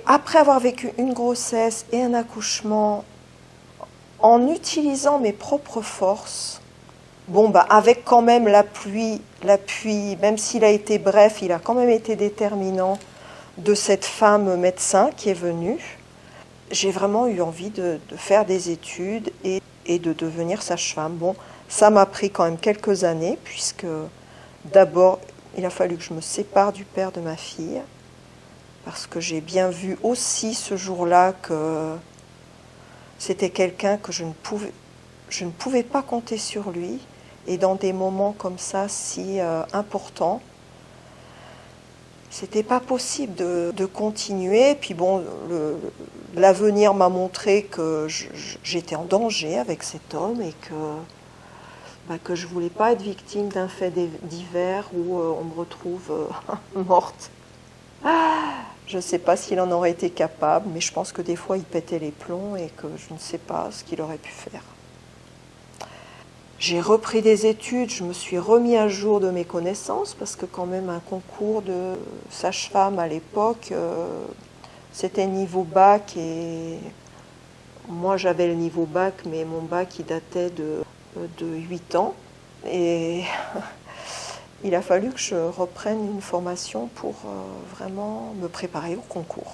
après avoir vécu une grossesse et un accouchement, en utilisant mes propres forces, avec quand même l'appui, même s'il a été bref, il a quand même été déterminant de cette femme médecin qui est venue. J'ai vraiment eu envie de faire des études et de devenir sage-femme. Ça m'a pris quand même quelques années, puisque d'abord, il a fallu que je me sépare du père de ma fille, parce que j'ai bien vu aussi ce jour-là que c'était quelqu'un que je ne pouvais pas compter sur lui. Et dans des moments comme ça, si importants, c'était pas possible de continuer. Puis l'avenir m'a montré que j'étais en danger avec cet homme et que je voulais pas être victime d'un fait divers où on me retrouve morte. Je ne sais pas s'il en aurait été capable, mais je pense que des fois il pétait les plombs et que je ne sais pas ce qu'il aurait pu faire. J'ai repris des études, je me suis remis à jour de mes connaissances, parce que quand même un concours de sage-femme à l'époque, c'était niveau bac, et moi j'avais le niveau bac, mais mon bac il datait de 8 ans, et il a fallu que je reprenne une formation pour vraiment me préparer au concours.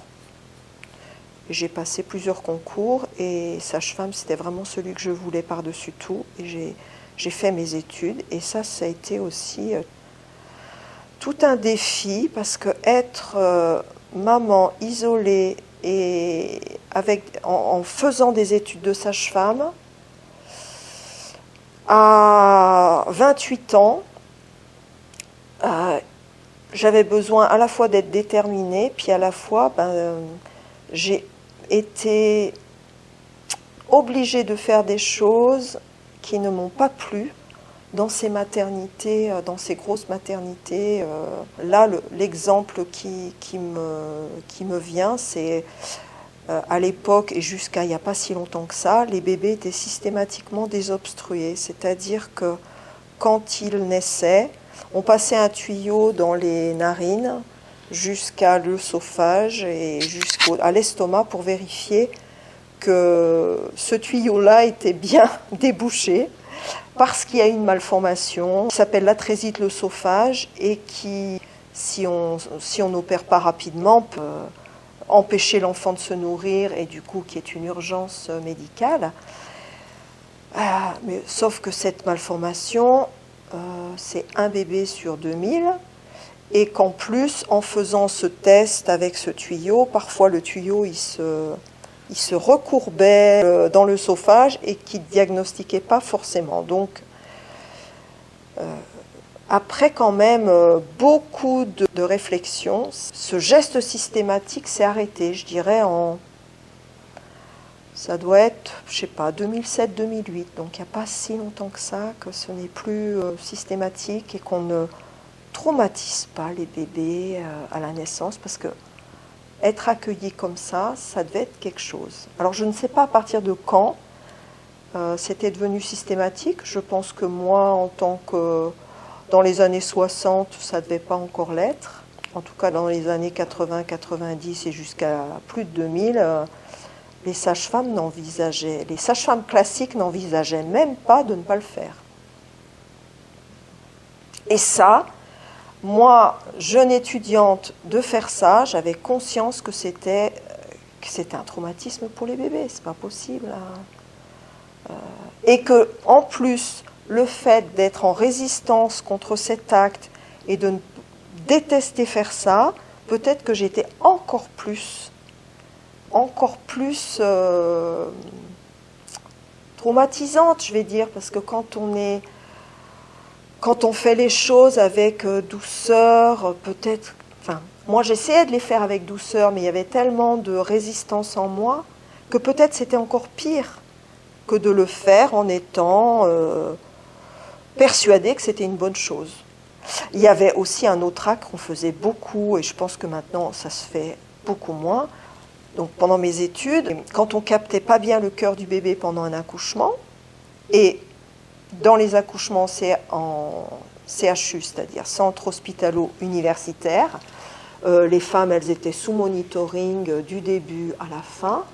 J'ai passé plusieurs concours, et sage-femme c'était vraiment celui que je voulais par-dessus tout, et j'ai fait mes études, et ça a été aussi tout un défi, parce que être maman isolée et en faisant des études de sage-femme à 28 ans, j'avais besoin à la fois d'être déterminée, puis à la fois j'ai été obligée de faire des choses qui ne m'ont pas plu dans ces maternités, dans ces grosses maternités. Là, l'exemple qui me vient, c'est à l'époque et jusqu'à il n'y a pas si longtemps que ça, les bébés étaient systématiquement désobstrués. C'est-à-dire que quand ils naissaient, on passait un tuyau dans les narines jusqu'à l'œsophage et jusqu'à l'estomac pour vérifier que ce tuyau-là était bien débouché, parce qu'il y a une malformation qui s'appelle l'atrésie de l'œsophage et qui, si on n'opère pas rapidement, peut empêcher l'enfant de se nourrir et du coup qui est une urgence médicale. Sauf que cette malformation, c'est un bébé sur 2000, et qu'en plus, en faisant ce test avec ce tuyau, parfois le tuyau il se recourbait dans l'œsophage et qui ne diagnostiquait pas forcément. Donc, après quand même beaucoup de réflexion, ce geste systématique s'est arrêté, je dirais, ça doit être, je sais pas, 2007-2008, donc il n'y a pas si longtemps que ça, que ce n'est plus systématique et qu'on ne traumatise pas les bébés à la naissance, parce que être accueilli comme ça devait être quelque chose. Alors je ne sais pas à partir de quand c'était devenu systématique. Je pense que moi, en tant que dans les années 60, ça ne devait pas encore l'être. En tout cas, dans les années 80, 90 et jusqu'à plus de 2000, les sages-femmes classiques n'envisageaient même pas de ne pas le faire. Et ça, moi, jeune étudiante, de faire ça, j'avais conscience que c'était un traumatisme pour les bébés, c'est pas possible. Et que, en plus, le fait d'être en résistance contre cet acte et de détester faire ça, peut-être que j'étais encore plus traumatisante, je vais dire, parce que quand on fait les choses avec douceur, peut-être... moi j'essayais de les faire avec douceur, mais il y avait tellement de résistance en moi que peut-être c'était encore pire que de le faire en étant persuadée que c'était une bonne chose. Il y avait aussi un autre acte qu'on faisait beaucoup, et je pense que maintenant ça se fait beaucoup moins. Donc pendant mes études, quand on captait pas bien le cœur du bébé pendant un accouchement, et dans les accouchements en CHU, c'est-à-dire centre hospitalo-universitaire, Les femmes, elles étaient sous monitoring du début à la fin.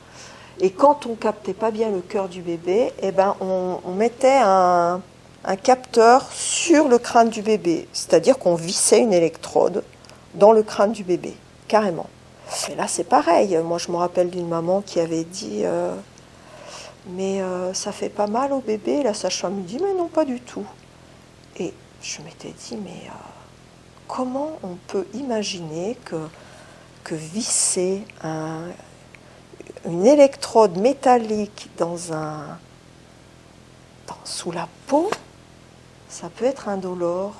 Et quand on captait pas bien le cœur du bébé, eh ben on mettait un capteur sur le crâne du bébé. C'est-à-dire qu'on vissait une électrode dans le crâne du bébé, carrément. Et là, c'est pareil. Moi, je me rappelle d'une maman qui avait dit mais ça fait pas mal au bébé. La sage-femme me dit mais non, pas du tout. Et je m'étais dit mais comment on peut imaginer que visser une électrode métallique sous la peau, ça peut être indolore.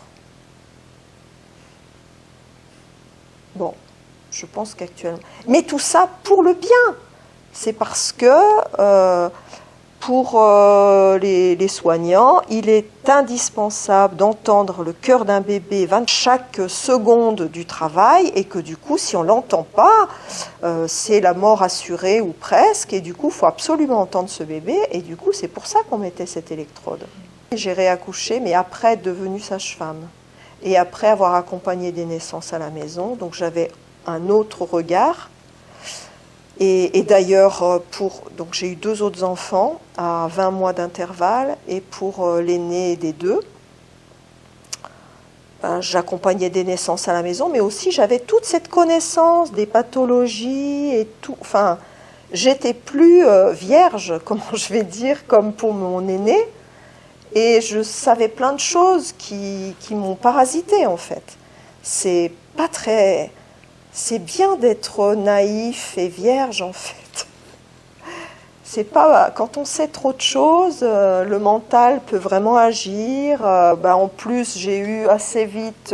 Bon, je pense qu'actuellement... Mais tout ça pour le bien. C'est parce que pour les soignants, il est indispensable d'entendre le cœur d'un bébé chaque seconde du travail et que du coup, si on ne l'entend pas, c'est la mort assurée ou presque. Et du coup, il faut absolument entendre ce bébé. Et du coup, c'est pour ça qu'on mettait cette électrode. J'ai réaccouché, mais après être devenue sage-femme. Et après avoir accompagné des naissances à la maison. Donc j'avais un autre regard. Et d'ailleurs, donc j'ai eu 2 autres enfants à 20 mois d'intervalle, et pour l'aîné des 2, j'accompagnais des naissances à la maison, mais aussi j'avais toute cette connaissance des pathologies et tout. Enfin, j'étais plus vierge, comment je vais dire, comme pour mon aîné, et je savais plein de choses qui m'ont parasité en fait. C'est pas très... C'est bien d'être naïf et vierge, en fait. C'est pas... Quand on sait trop de choses, le mental peut vraiment agir. En plus, j'ai eu assez vite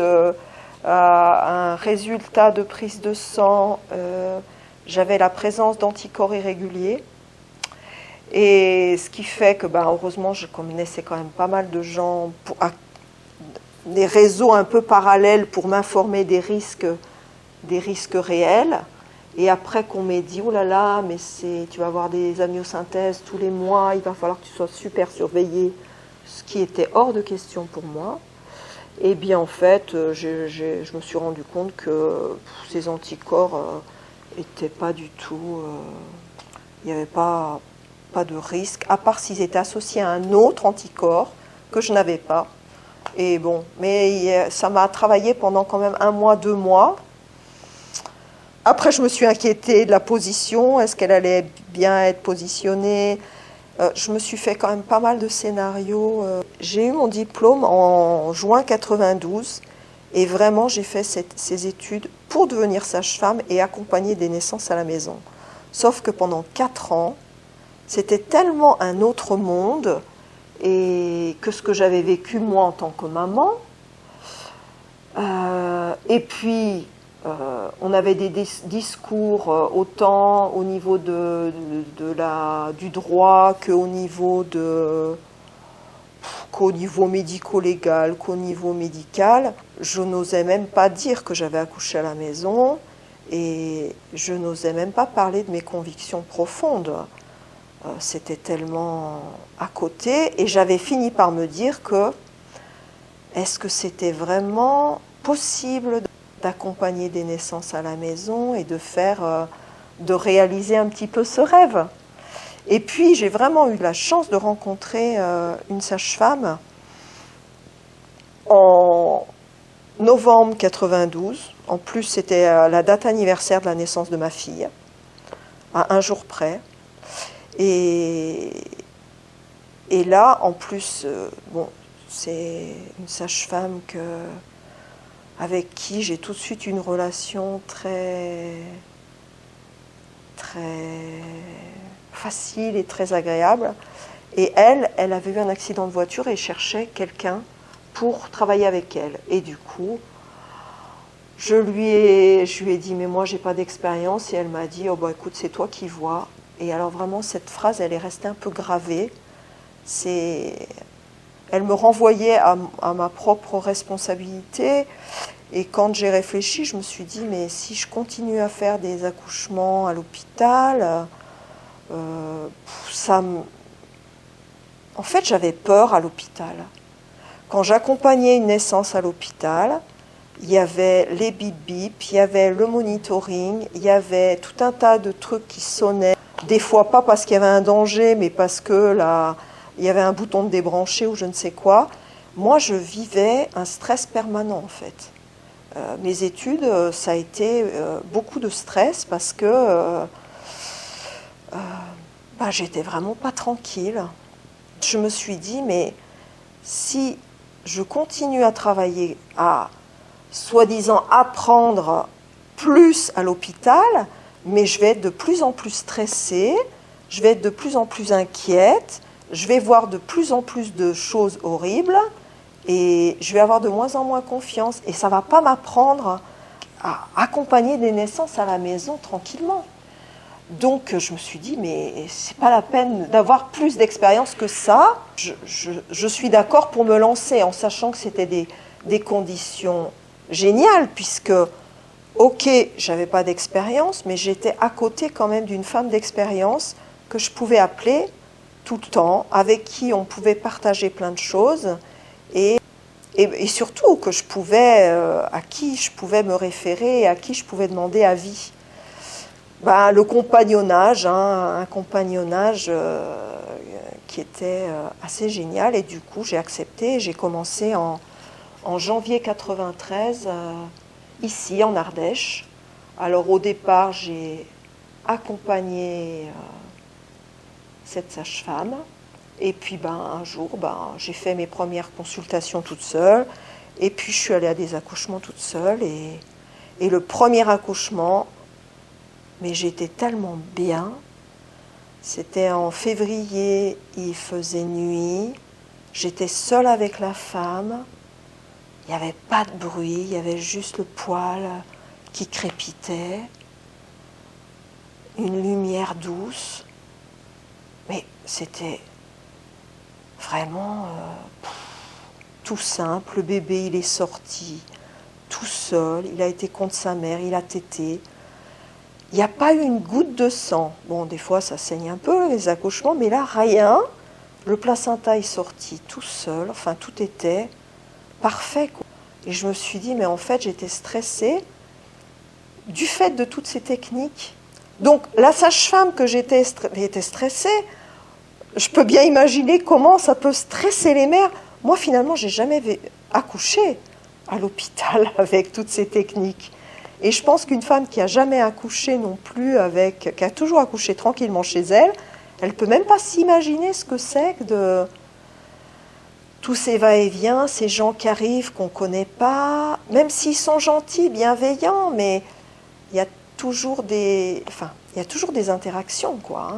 un résultat de prise de sang. J'avais la présence d'anticorps irréguliers. Et ce qui fait que, heureusement, je connaissais quand même pas mal de gens, des réseaux un peu parallèles pour m'informer des risques réels. Et après qu'on m'ait dit oh là là, mais tu vas avoir des amniosynthèses tous les mois, il va falloir que tu sois super surveillée, ce qui était hors de question pour moi. Et bien en fait, je me suis rendu compte que ces anticorps n'étaient pas du tout, il n'y avait pas de risque, à part s'ils étaient associés à un autre anticorps que je n'avais pas. Et bon, mais ça m'a travaillé pendant quand même 1 mois, 2 mois. Après, je me suis inquiétée de la position. Est-ce qu'elle allait bien être positionnée? Je me suis fait quand même pas mal de scénarios. J'ai eu mon diplôme en juin 92 et vraiment, j'ai fait ces études pour devenir sage-femme et accompagner des naissances à la maison. Sauf que pendant 4 ans, c'était tellement un autre monde et que ce que j'avais vécu moi en tant que maman. Et puis... on avait des discours autant au niveau du droit qu'au niveau médico-légal, qu'au niveau médical. Je n'osais même pas dire que j'avais accouché à la maison et je n'osais même pas parler de mes convictions profondes. C'était tellement à côté et j'avais fini par me dire que est-ce que c'était vraiment possible d'accompagner des naissances à la maison et de réaliser un petit peu ce rêve. Et puis j'ai vraiment eu la chance de rencontrer une sage-femme en novembre 92. En plus, c'était la date anniversaire de la naissance de ma fille, à 1 jour près. Et là, en plus, c'est une sage-femme avec qui j'ai tout de suite une relation très facile et très agréable. Et elle avait eu un accident de voiture et cherchait quelqu'un pour travailler avec elle. Et du coup, je lui ai dit, mais moi, j'ai pas d'expérience. Et elle m'a dit, oh écoute, c'est toi qui vois. Et alors vraiment, cette phrase, elle est restée un peu gravée. Elle me renvoyait à ma propre responsabilité. Et quand j'ai réfléchi, je me suis dit, mais si je continue à faire des accouchements à l'hôpital, En fait, j'avais peur à l'hôpital. Quand j'accompagnais une naissance à l'hôpital, il y avait les bip-bip, il y avait le monitoring, il y avait tout un tas de trucs qui sonnaient. Des fois pas parce qu'il y avait un danger, mais parce que là, il y avait un bouton de débrancher ou je ne sais quoi. Moi, je vivais un stress permanent, en fait. Mes études, ça a été beaucoup de stress parce que j'étais vraiment pas tranquille. Je me suis dit, mais si je continue à travailler, à soi-disant apprendre plus à l'hôpital, mais je vais être de plus en plus stressée, je vais être de plus en plus inquiète, je vais voir de plus en plus de choses horribles et je vais avoir de moins en moins confiance. Et ça ne va pas m'apprendre à accompagner des naissances à la maison tranquillement. Donc je me suis dit, mais c'est pas la peine d'avoir plus d'expérience que ça. Je suis d'accord pour me lancer en sachant que c'était des conditions géniales, puisque, ok, j'avais pas d'expérience, mais j'étais à côté quand même d'une femme d'expérience que je pouvais appeler tout le temps, avec qui on pouvait partager plein de choses, et surtout que je pouvais, à qui je pouvais me référer et à qui je pouvais demander avis. Le compagnonnage, un compagnonnage qui était assez génial, et du coup j'ai accepté. J'ai commencé en janvier 93 ici en Ardèche. Alors au départ j'ai accompagné cette sage-femme, et puis un jour j'ai fait mes premières consultations toute seule, et puis je suis allée à des accouchements toute seule, et le premier accouchement, mais j'étais tellement bien. C'était en février, il faisait nuit, j'étais seule avec la femme, il n'y avait pas de bruit, il y avait juste le poêle qui crépitait, une lumière douce, mais c'était vraiment tout simple. Le bébé, il est sorti tout seul, il a été contre sa mère, il a tété. Il n'y a pas eu une goutte de sang. Bon, des fois, ça saigne un peu, les accouchements, mais là, rien. Le placenta est sorti tout seul. Enfin, tout était parfait, quoi. Et je me suis dit, mais en fait, j'étais stressée du fait de toutes ces techniques. Donc, la sage-femme que j'étais stressée, je peux bien imaginer comment ça peut stresser les mères. Moi, finalement, j'ai jamais accouché à l'hôpital avec toutes ces techniques. Et je pense qu'une femme qui a jamais accouché non plus, qui a toujours accouché tranquillement chez elle, elle peut même pas s'imaginer ce que c'est que de tous ces va-et-vient, ces gens qui arrivent qu'on connaît pas, même s'ils sont gentils, bienveillants, mais il y a toujours des interactions, quoi.